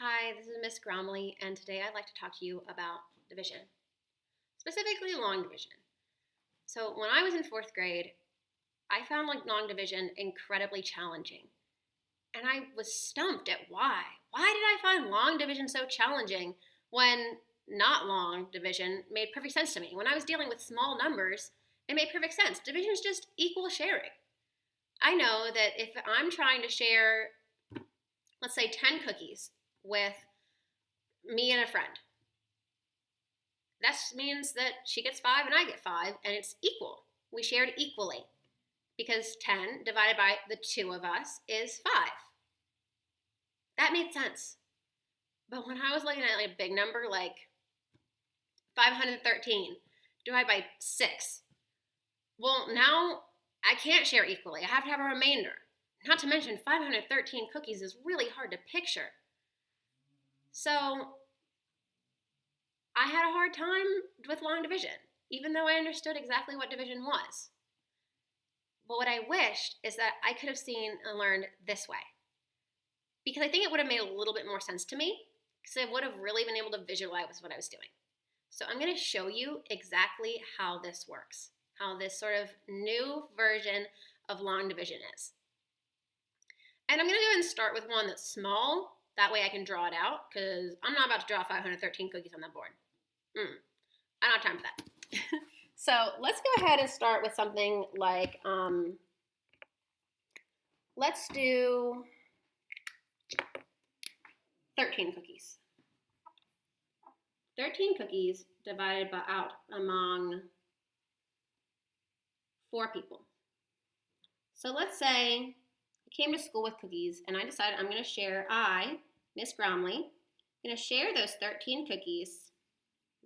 Hi, this is Miss Gromley, and today I'd like to talk to you about division, specifically long division. So, when I was in fourth grade, I found long division incredibly challenging, and I was stumped at why. Why did I find long division so challenging when not long division made perfect sense to me? When I was dealing with small numbers, it made perfect sense. Division is just equal sharing. I know that if I'm trying to share, let's say, 10 cookies with me and a friend, that means that she gets 5 and I get 5, and it's equal. We shared equally because 10 divided by the two of us is 5. That made sense. But when I was looking at a big number like 513 divided by 6, well, now I can't share equally. I have to have a remainder. Not to mention 513 cookies is really hard to picture. So I had a hard time with long division, even though I understood exactly what division was. But what I wished is that I could have seen and learned this way. Because I think it would have made a little bit more sense to me, because I would have really been able to visualize what I was doing. So I'm going to show you exactly how this works, how this sort of new version of long division is. And I'm going to go ahead and start with one that's small. That way I can draw it out, because I'm not about to draw 513 cookies on that board. I don't have time for that. So let's go ahead and start with something like, let's do 13 cookies. 13 cookies divided out among 4 people. So let's say I came to school with cookies and I decided I'm going to share, Miss Gromley, I'm going to share those 13 cookies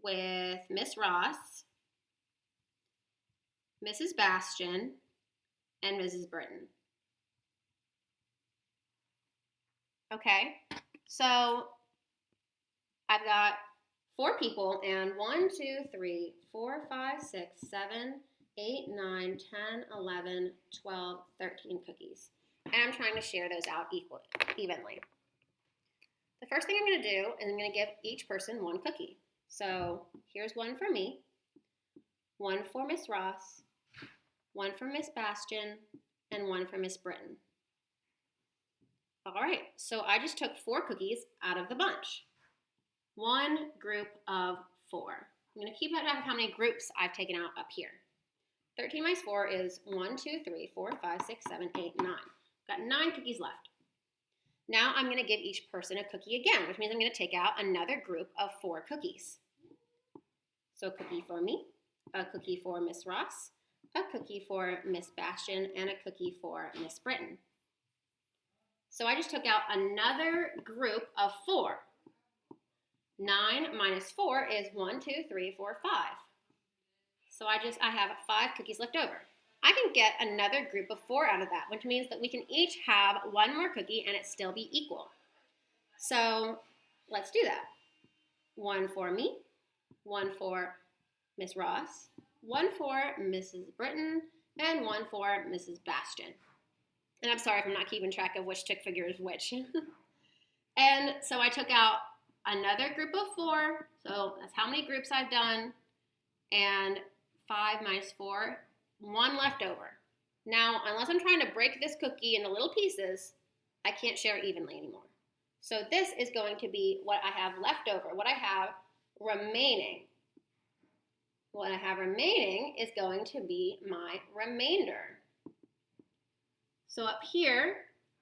with Miss Ross, Mrs. Bastian, and Mrs. Britton. Okay, so I've got 4 people, and 1, 2, 3, 4, 5, 6, 7, 8, 9, 10, 11, 12, 13 cookies. And I'm trying to share those out evenly. The first thing I'm going to do is I'm going to give each person 1 cookie. So here's 1 for me, 1 for Miss Ross, 1 for Miss Bastian, and 1 for Miss Britton. All right, so I just took 4 cookies out of the bunch. 1 group of 4. I'm going to keep track of how many groups I've taken out up here. 13 minus 4 is 1, 2, 3, 4, 5, 6, 7, 8, 9. Got 9 cookies left. Now I'm going to give each person a cookie again, which means I'm going to take out another group of 4 cookies. So a cookie for me, a cookie for Miss Ross, a cookie for Miss Bastian, and a cookie for Miss Britton. So I just took out another group of 4. 9 minus 4 is 1, 2, 3, 4, 5. So I have 5 cookies left over. I can get another group of 4 out of that, which means that we can each have 1 more cookie and it still be equal. So let's do that. 1 for me, 1 for Miss Ross, 1 for Mrs. Britton, and 1 for Mrs. Bastian. And I'm sorry if I'm not keeping track of which stick figure is which. And so I took out another group of 4. So that's how many groups I've done. And 5 minus 4, 1 left over. Now, unless I'm trying to break this cookie into little pieces, I can't share evenly anymore. So this is going to be what I have left over, what I have remaining. What I have remaining is going to be my remainder. So up here,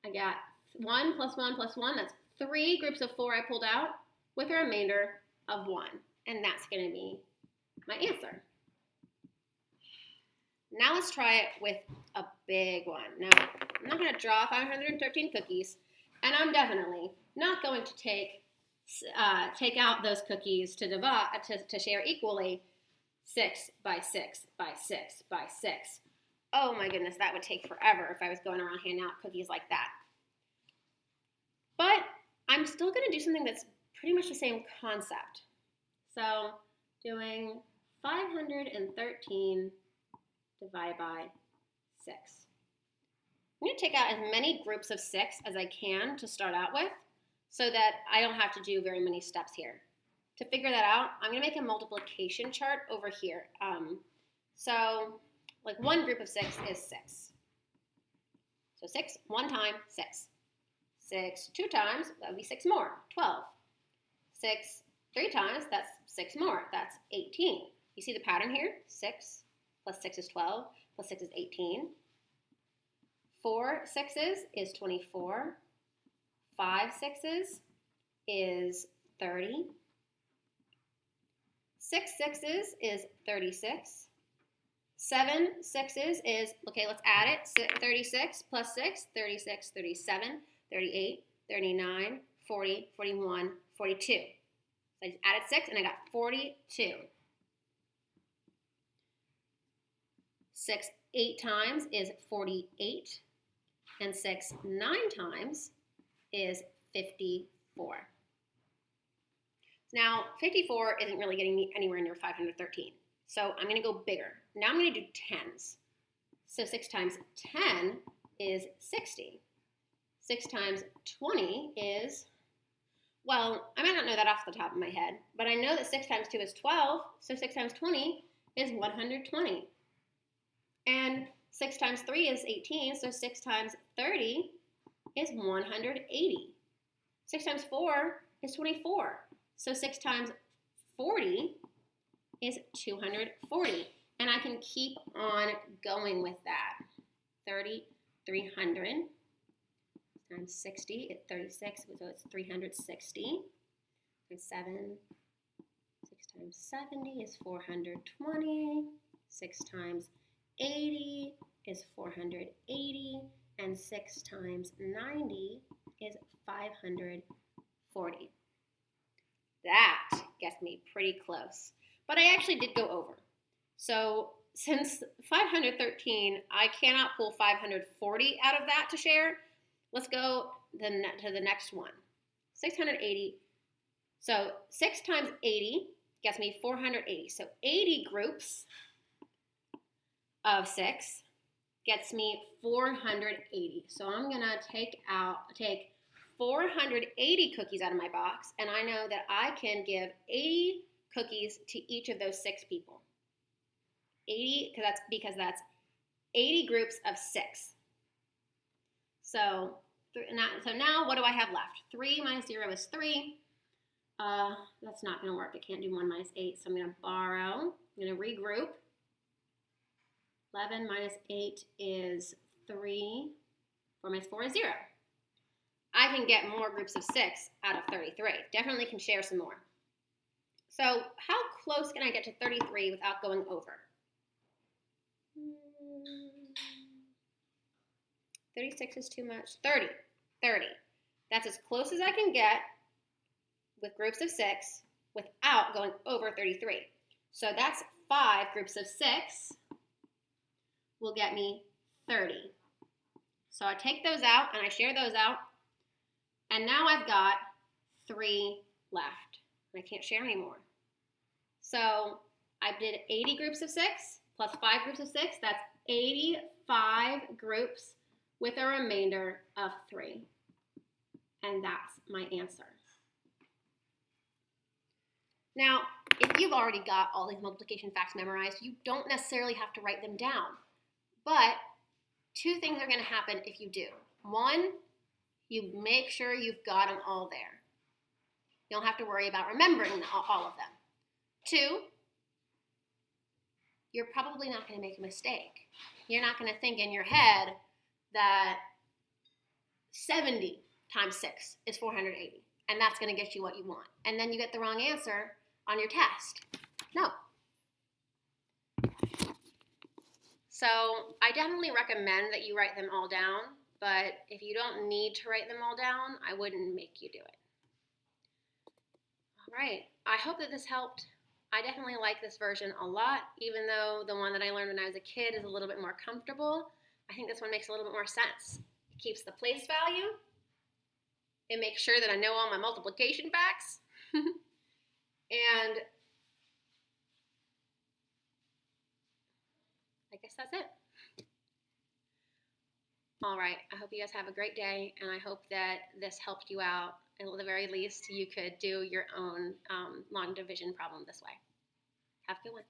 I got 1 plus 1 plus 1. That's 3 groups of 4 I pulled out with a remainder of 1. And that's going to be my answer. Now let's try it with a big one. Now, I'm not going to draw 513 cookies, and I'm definitely not going to take out those cookies to share equally 6 by 6 by 6 by 6. Oh my goodness, that would take forever if I was going around handing out cookies like that. But I'm still going to do something that's pretty much the same concept. So doing 513 divided by 6. I'm going to take out as many groups of 6 as I can to start out with. so that I don't have to do very many steps here. To figure that out, I'm going to make a multiplication chart over here. So like one group of 6 is 6. So 6, 1 time, 6. 6, 2 times, that would be 6 more, 12. 6, 3 times, that's 6 more, that's 18. You see the pattern here? 6 plus 6 is 12, plus 6 is 18. 4 sixes is 24. 5 sixes is 30. 6 sixes is 36. 7 sixes is, okay, let's add it. 36 plus 6, 36, 37, 38, 39, 40, 41, 42. So I just added 6 and I got 42. 6 8 times is 48. And 6 9 times is 54. Now, 54 isn't really getting me anywhere near 513. So I'm going to go bigger. Now I'm going to do tens. So 6 times 10 is 60. 6 times 20 is, well, I might not know that off the top of my head, but I know that 6 times 2 is 12, so 6 times 20 is 120. And 6 times 3 is 18, so 6 times 30 is 180. 6 times 4 is 24, so 6 times 40 is 240. And I can keep on going with that. 300 times 60 is 36, so it's 360. And 7, 6 times 70 is 420. 6 times 80 is 480, and 6 times 90 is 540. That gets me pretty close, but I actually did go over. So since 513, I cannot pull 540 out of that to share. Let's go to the next one. 680. So 6 times 80 gets me 480. So 80 groups of 6 gets me 480. So I'm going to take 480 cookies out of my box, and I know that I can give 80 cookies to each of those 6 people. 80, because that's 80 groups of 6. So now what do I have left? 3 minus 0 is 3. That's not going to work. I can't do 1 minus 8, so I'm going to borrow. I'm going to regroup. 11 minus 8 is 3. 4 minus 4 is 0. I can get more groups of 6 out of 33. Definitely can share some more. So how close can I get to 33 without going over? 36 is too much. 30. That's as close as I can get with groups of 6 without going over 33. So that's 5 groups of 6 will get me 30. So I take those out and I share those out. And now I've got 3 left. I can't share anymore. So I did 80 groups of 6 plus 5 groups of 6. That's 85 groups with a remainder of 3. And that's my answer. Now, if you've already got all these multiplication facts memorized, you don't necessarily have to write them down. But 2 things are going to happen if you do. 1, you make sure you've got them all there. You don't have to worry about remembering all of them. 2, you're probably not going to make a mistake. You're not going to think in your head that 70 times 6 is 480, and that's going to get you what you want. And then you get the wrong answer on your test. No. So I definitely recommend that you write them all down, but if you don't need to write them all down, I wouldn't make you do it. All right, I hope that this helped. I definitely like this version a lot, even though the one that I learned when I was a kid is a little bit more comfortable. I think this one makes a little bit more sense. It keeps the place value. It makes sure that I know all my multiplication facts. And I guess that's it. All right, I hope you guys have a great day, and I hope that this helped you out at the very least, you could do your own long division problem this way. Have a good one.